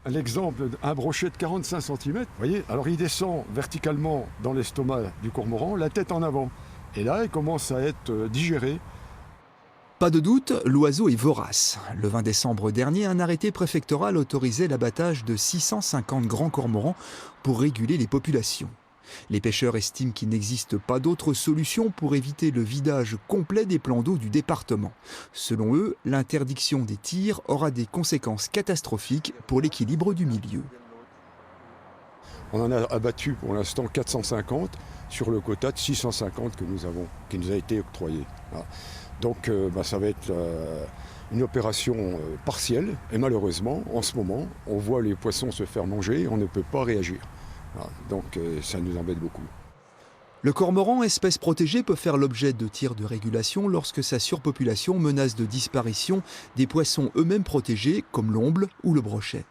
l'exemple d'un brochet de 45 cm. Vous voyez, alors il descend verticalement dans l'estomac du cormoran, la tête en avant. Et là, il commence à être digéré. Pas de doute, l'oiseau est vorace. Le 20 décembre dernier, un arrêté préfectoral autorisait l'abattage de 650 grands cormorans pour réguler les populations. Les pêcheurs estiment qu'il n'existe pas d'autre solution pour éviter le vidage complet des plans d'eau du département. Selon eux, l'interdiction des tirs aura des conséquences catastrophiques pour l'équilibre du milieu. On en a abattu pour l'instant 450 sur le quota de 650 que nous avons, qui nous a été octroyé. Voilà. Donc ça va être une opération partielle et malheureusement, en ce moment, on voit les poissons se faire manger et on ne peut pas réagir. Voilà. Donc ça nous embête beaucoup. Le cormoran, espèce protégée, peut faire l'objet de tirs de régulation lorsque sa surpopulation menace de disparition des poissons eux-mêmes protégés comme l'omble ou le brochet.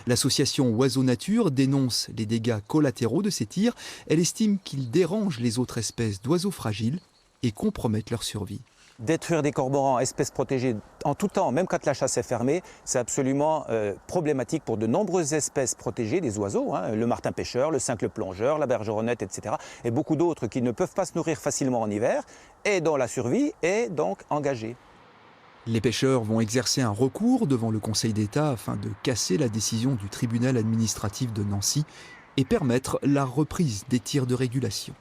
L'association Oiseaux Nature dénonce les dégâts collatéraux de ces tirs. Elle estime qu'ils dérangent les autres espèces d'oiseaux fragiles et compromettent leur survie. Détruire des cormorans, espèces protégées en tout temps, même quand la chasse est fermée, c'est absolument problématique pour de nombreuses espèces protégées, des oiseaux, le martin pêcheur, le cincle plongeur, la bergeronnette, etc. Et beaucoup d'autres qui ne peuvent pas se nourrir facilement en hiver et dont la survie est donc engagée. Les pêcheurs vont exercer un recours devant le Conseil d'État afin de casser la décision du tribunal administratif de Nancy et permettre la reprise des tirs de régulation.